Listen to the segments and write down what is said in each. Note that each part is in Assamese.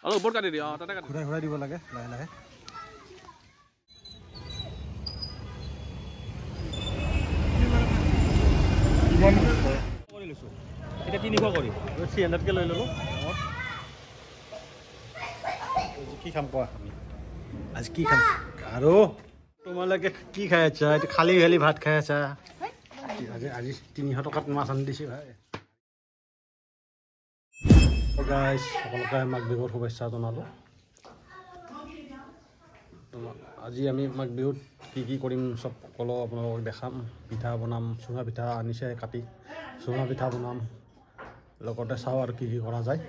অলপ ওপৰত কাটি দিয়া তাতে কাটি ঘূৰাই ঘূৰাই দিব লাগে লাহে লাহে কৰি লৈছোঁ এতিয়া 300 কৰি 300কে লৈ ল'লোঁ কি খাম কোৱা আমি আজি কি খাম আৰু তোমালোকে কি খাই আছা এইটো খালি খালি ভাত খাই আছা আজি 300 টকাত মাছ আনি দিছে ভাই গাইজ সকলোকে মাঘ বিহুৰ শুভেচ্ছা জনালোঁ আজি আমি মাঘ বিহুত কি কৰিম চব সকলো আপোনালোকক দেখাম পিঠা বনাম চুঙা পিঠা আনিছে কাটি চুঙা পিঠা বনাম লগতে চাওঁ আৰু কি কৰা যায়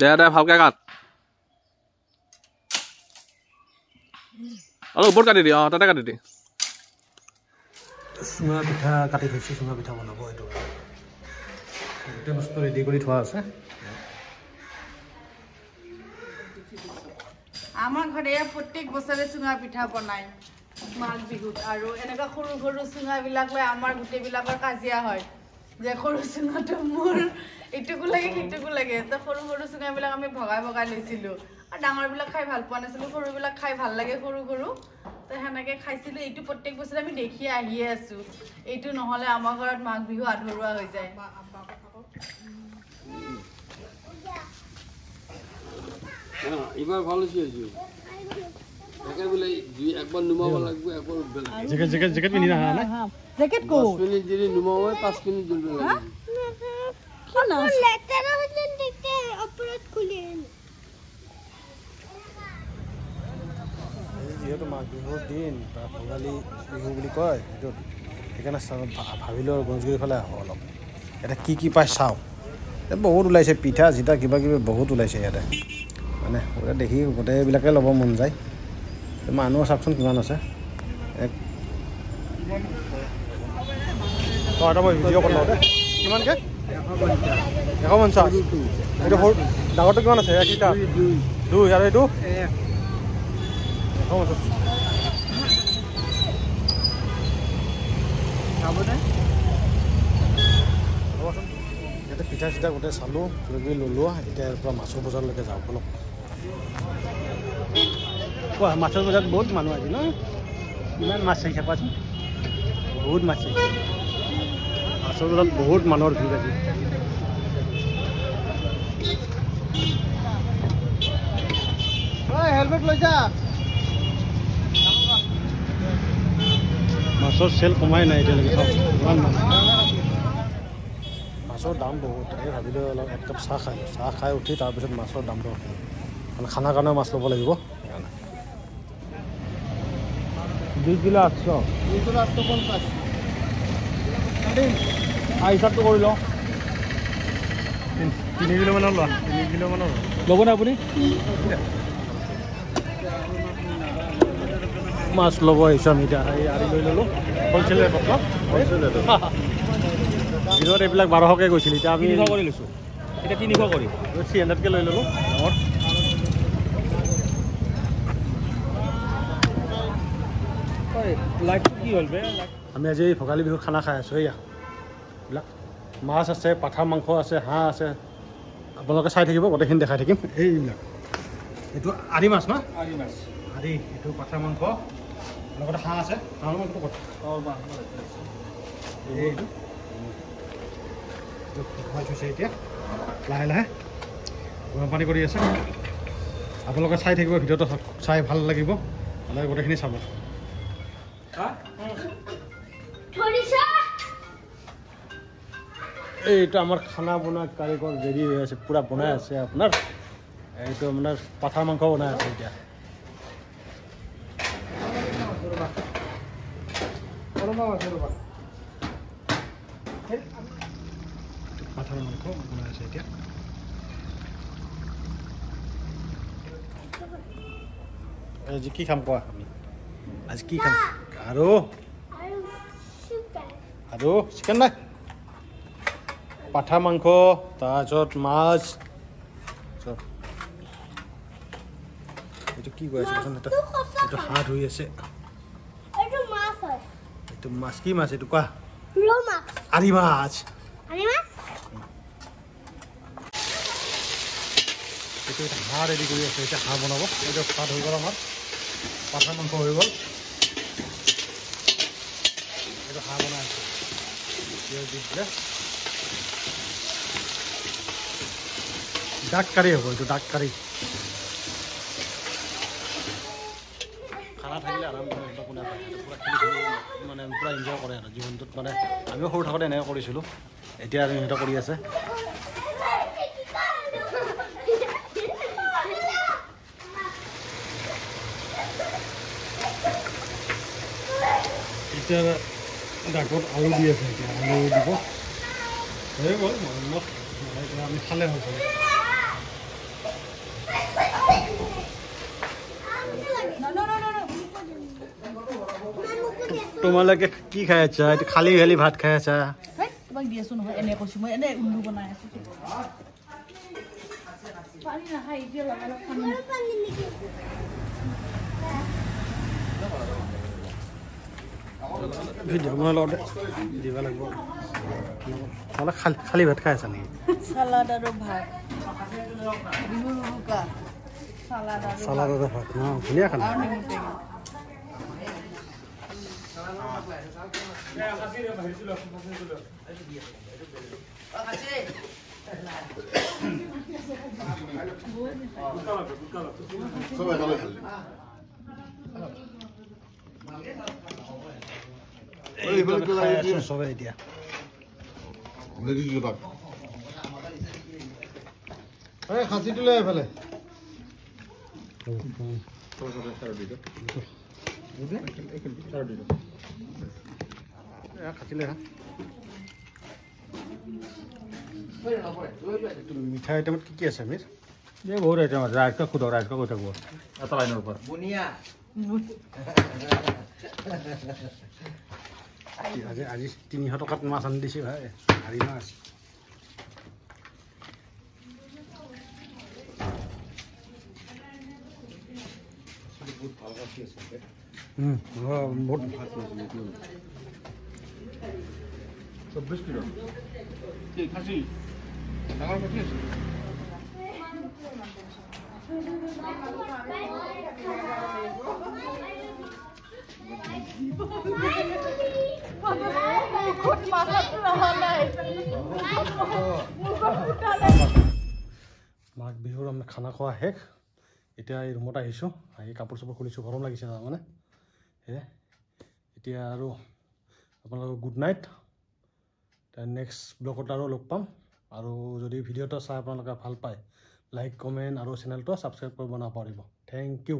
দে ভালকে কাট অলপ ওপৰত কাটি দিয়া তাতে কাটি দি চুঙা পিঠা কাটি থৈছোঁ চুঙা পিঠা বনাব এইটো গোটেই বস্তু ৰেডি কৰি থোৱা আছে আমাৰ ঘৰে প্ৰত্যেক বছৰে চুঙা পিঠা বনায় মাঘ বিহুত আৰু এনেকুৱা সৰু সৰু চুঙাবিলাক লৈ আমাৰ গোটেইবিলাকৰ কাজিয়া হয় যে সৰু চুঙাটো মোৰ এইটোকো লাগে সেইটোকো লাগে তো সৰু সৰু চুঙাবিলাক আমি ভগাই ভগাই লৈছিলোঁ আৰু ডাঙৰবিলাক খাই ভাল পোৱা নাছিলোঁ সৰুবিলাক খাই ভাল লাগে সৰু সৰু তো সেনেকৈ খাইছিলোঁ এইটো প্ৰত্যেক বছৰে আমি দেখি আহিয়ে আছোঁ এইটো নহ'লে আমাৰ ঘৰত মাঘ বিহু আধৰুৱা হৈ যায় এবার ভালো ছিল একে বলে একবার নুমাবা লাগবে একবার জ্যাকেট পিন্ধি নাহা না জ্যাকেট কো 10 মিনিট যদি নুমাবা 5 মিনিট জ্বলবে লাগবে কি না লেটারা হচ্ছে দেখতে অপরাধ খুলেন যেহেতু মাঘ বিহুৰ দিন বা ভোগালী বিহু বুলি কয় সেইটো সেইকাৰণে ভাবিলোঁ আৰু গণেশগুৰিৰ ফালে আহোঁ অলপ ইয়াতে কি পায় চাওঁ বহুত ওলাইছে পিঠা জিতা কিবা কিবি বহুত ওলাইছে ইয়াতে মানে দেখি গোটেইবিলাকে ল'ব মন যায় মানুহ চাওকচোন কিমান আছে মই ভিডিঅ' কৰি লওঁ দে কিমানকৈ 150 এইটো সৰু ডাঙৰটো কিমান আছে এইকেইটা 2 আৰু এইটো 150 ইয়াতে পিঠা চিঠা গোটেই চালোঁ কিবাকিবি ল'লোঁ এতিয়া ইয়াৰ পৰা মাছৰ বজাৰলৈকে যাওঁ অলপ কোৱা মাছৰ বজাৰত বহুত মানুহ আজি ন ইমান মাছ চাইছা কোৱাচোন বহুত মাছ চাইছে মাছৰ বজাৰত বহুত মানুহৰ ভিৰ আজি হেলমেট লৈ যা মাছৰ চেল কমাই নাই এতিয়ালৈকে চাওক ইমান মাছ মাছৰ দাম বহুত তাকে ভাবিলোঁ অলপ এক কাপ চাহ খাই উঠি তাৰপিছত মাছৰ দামটো মানে খানাৰ কাৰণেও মাছ ল'ব লাগিব 2 কিলো 800 2 কিলো 850 হিচাপটো কৰি লওঁ 3 কিলো মানৰ লোৱা 3 কিলো মানৰ ল'ব নে আপুনি মাছ ল'ব আহিছোঁ আমি এতিয়া আৰি লৈ ল'লোঁ হ'লচেল ৰেটত দিনত এইবিলাক 1200কৈ গৈছিল এতিয়া আমি 300 কৰি লৈছোঁ এতিয়া 300 কৰি 300কৈ লৈ ল'লোঁ লাইটটো কি হ'ল বে আমি আজি ভোগালী বিহুৰ খানা খাই আছোঁ এয়া এইবিলাক মাছ আছে পাঠাৰ মাংস আছে হাঁহ আছে আপোনালোকে চাই থাকিব গোটেইখিনি দেখাই থাকিম এইবিলাক এইটো আৰি মাছ ন আৰি এইটো পাঠাৰ মাংস লগতে হাঁহ আছে হাঁহৰ মাংসটো ক'ত এইটো ভৰাই থৈছে এতিয়া লাহে লাহে গৰম পানী কৰি আছে আপোনালোকে চাই থাকিব ভিডিঅ'টো চাই ভাল লাগিব আপোনালোকে গোটেইখিনি চাব এইটো আমাৰ খানা বনোৱা কাৰিকৰ দেৰি হৈ আছে পুৰা বনাই আছে আপোনাৰ এইটো আপোনাৰ পাঠাৰ মাংস বনাই আছে এতিয়া পাঠাৰ মাংস বনাই আছে এতিয়া আজি কি খাম কোৱা আমি আজি কি খাম আৰু চিকেন নাই পাঠা মাংস তাৰপিছত মাছ এইটো কি কৈ আছে এইটো হাঁহ ধুই আছে এইটো মাছ কি মাছ এইটো কোৱা ৰৌ মাছ আৰি মাছ আৰি মাছ এইটো হাঁহ ৰেডি কৰি আছে এতিয়া হাঁহ বনাব এইটো ভাত হৈ গ'ল আমাৰ পাঠাৰ মাংস হৈ গ'ল এইটো হাঁহ বনাই আছে পিঁয়াজ দি দিলে ডাক কাৰী হ'ব এইটো ডাক কাৰী খানা থাকিলে আৰাম কৰি সিহঁতক কোনে পায় পূৰা খেলি মানে পূৰা এনজয় কৰে আৰু জীৱনটোত মানে আমিও সৰু থাকোঁতে এনেকৈ কৰিছিলোঁ এতিয়া আৰু সিহঁতে কৰি আছে এতিয়া ডাকত আলু দি আছে এতিয়া আলু দিব হৈ গ'ল মনত আমি খালে হৈ গ'ল তোমালোকে কি খাই আছা এইটো খালি খালি ভাত খাই আছা তোমাক দি আছো নহয় এনে কৈছো মই এনে উল্লু বনাই আছো পানী নাখাই এতিয়া লগাই পানী নেকি ভিডিঅ' বনাই লগতে দিব লাগিব নহ'লে খালী ভাত খাই আছা নেকি চালাড আৰু ভাত বিহুৰ উৰুকা চালাড আৰু চালাড আৰু ভাত ন ধুনীয়া খানা আৰু নেমু টেঙা চবে এতিয়া খাচীটো লৈ এইফালে খাচিলে মিঠাই আইটেমত কি আছে মিৰ ये बहुत आइटम है राइस का खुद और राइस का कोई तक वो आता लाइन ऊपर আজি আজি 300 টকাত মাছ আনি দিছে ভাই হাৰি মাছ বহুত ভাল কাটি আছে বহুত 24 किलो ये खासी डांगर खासी আছে মাঘ বিহুৰ আমি খানা খোৱা শেষ এতিয়া এই ৰুমত আহিছোঁ আহি কাপোৰ চাপোৰ খুলিছোঁ গৰম লাগিছে তাৰমানে সেয়ে এতিয়া আৰু আপোনালোকক গুড নাইট নেক্সট ব্লগত আৰু লগ পাম আৰু যদি ভিডিঅ'টো চাই আপোনালোকে ভাল পায় লাইক কমেণ্ট আৰু চেনেলটো ছাবস্ক্ৰাইব কৰিব নাপাহৰিব থেংক ইউ